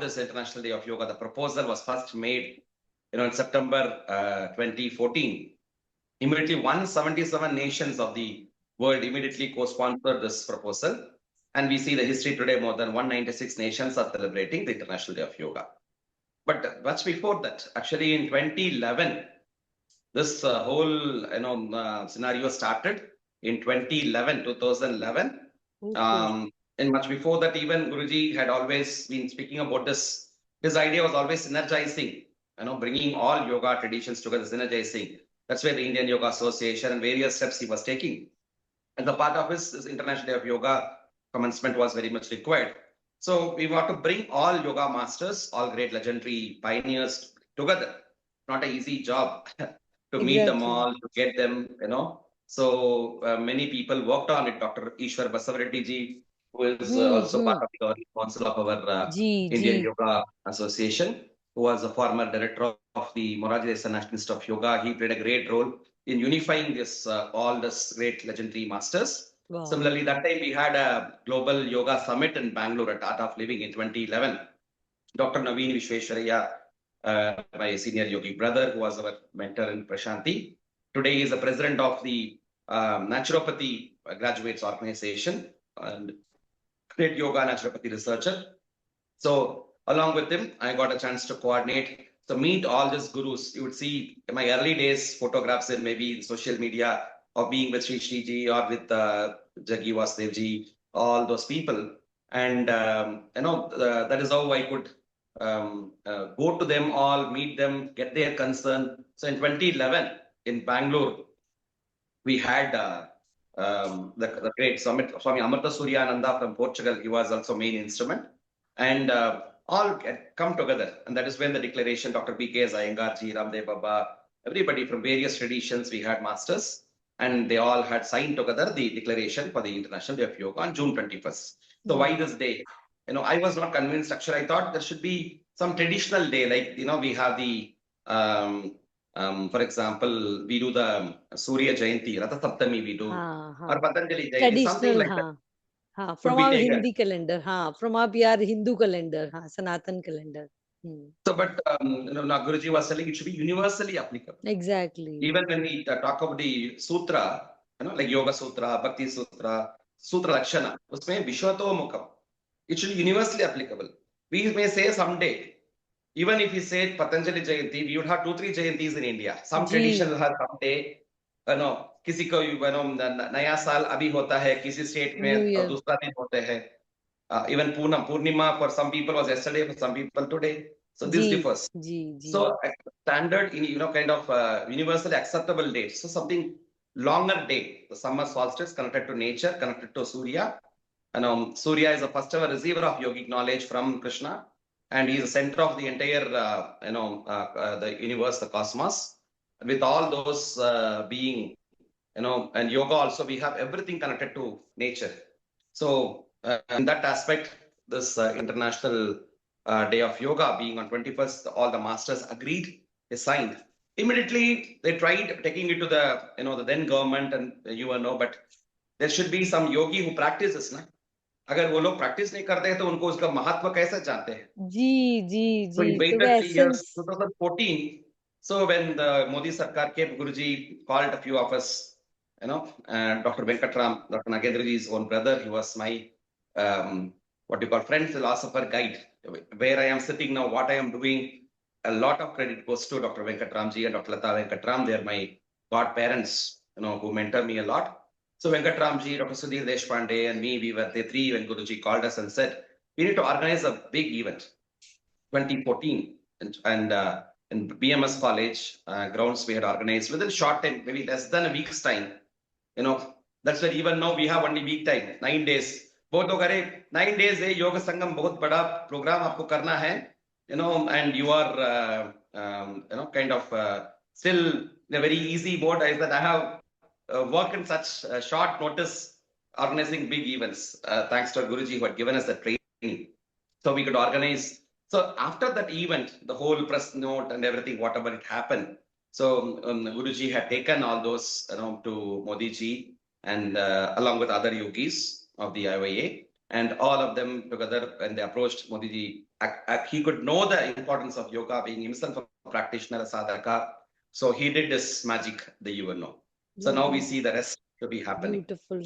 this International Day of Yoga, the proposal was first made, in September 2014. Immediately, 177 nations of the world immediately co-sponsored this proposal. And we see the history today, more than 196 nations are celebrating the International Day of Yoga. But much before that, actually in 2011, this whole scenario started in 2011. Okay. And much before that, even Guruji had always been speaking about this. His idea was always synergizing, bringing all yoga traditions together, synergizing. That's where the Indian Yoga Association and various steps he was taking. And the part of his International Day of Yoga commencement was very much required. So we want to bring all yoga masters, all great legendary pioneers together. Not an easy job to meet them all, to get them, So many people worked on it. Dr. Ishwar Basavareddy ji, who is also part of the governing council of our Indian Yoga Association, who was a former director of the Morarji Desai National Institute of Yoga. He played a great role in unifying this all this great legendary masters. Wow. Similarly, that time we had a global yoga summit in Bangalore at Art of Living in 2011. Dr. Naveen Vishweshwaraya, my senior yogi brother, who was our mentor in Prashanti, today is the president of the Naturopathy Graduates Organization and great yoga naturopathy researcher. So along with him, I got a chance to coordinate, to meet all these gurus. You would see in my early days photographs in maybe in social media of being with Sri ji or with Jaggi Vasudev ji, all those people. And, that is how I could go to them all, meet them, get their concern. So in 2011 in Bangalore, we had the great Swami Amarta Suryananda from Portugal. He was also main instrument. And all come together. And that is when the declaration, Dr. B.K. Iyengar ji, Ramdev Baba, everybody from various traditions, we had masters. And they all had signed together the declaration for the International Day of Yoga on June 21st. So why this day? I was not convinced. Actually, I thought there should be some traditional day, like, we have the, for example, we do the Surya Jayanti, Ratha Saptami we do, or Patanjali Jayanti, something like that. From our Hindi calendar, from our Hindu calendar, Sanatan calendar. So, but Guruji was telling it should be universally applicable. Exactly. Even when we talk about the sutra, like Yoga Sutra, Bhakti Sutra, Sutra Lakshana, usme Vishwato Mukam. It should be universally applicable. We may say someday, even if we say Patanjali Jayanti, we would have 2-3 Jayantis in India. Some tradition will have someday, किसी को नया साल अभी होता है किसी state में और दूसरा दिन होते हैं. Even Purnima for some people was yesterday, for some people today. So this differs. So standard, kind of universally acceptable date. So something longer day. The summer solstice connected to nature, connected to Surya. And Surya is the first ever receiver of yogic knowledge from Krishna, and he is the center of the entire, the universe, the cosmos. With all those being, and yoga also, we have everything connected to nature. So in that aspect, this International Day of Yoga being on 21st, all the masters agreed, they signed. Immediately, they tried taking it to the, the then government, and but there should be some yogi who practices, na? अगर वो लोग practice नहीं करते हैं तो उनको उसका महत्व कैसे जानते हैं? जी. So we waited 3 years, 2014. So when the Modi Sarkar came, Guruji called a few of us, and Dr. Venkatram, Dr. Nagendraji's own brother, he was my, what you call friend, philosopher, guide. Where I am sitting now, what I am doing, a lot of credit goes to Dr. Venkatramji and Dr. Lata Venkatram. They are my godparents, who mentor me a lot. So Venkatramji, Dr. Sudhir Deshpande, and me, we were the three when Guruji called us and said, we need to organize a big event. 2014, and in BMS College grounds, we had organized within a short time, maybe less than a week's time. That's where even now we have only week time, 9 days. बहुत लोग अरे 9 days है योग संगम बहुत बड़ा program आपको करना है, and you are kind of still in a very easy boat. I said I have worked in such short notice organizing big events, thanks to Guruji who had given us the training, so we could organize. So after that event, the whole press note and everything, whatever it happened, so Guruji had taken all those to Modi ji, and along with other yogis of the IYA, and all of them together, and they approached Modi ji he could know the importance of yoga, being himself a practitioner, a sadhaka. So he did this magic that you will know. So now we see the rest to be happening. Beautiful.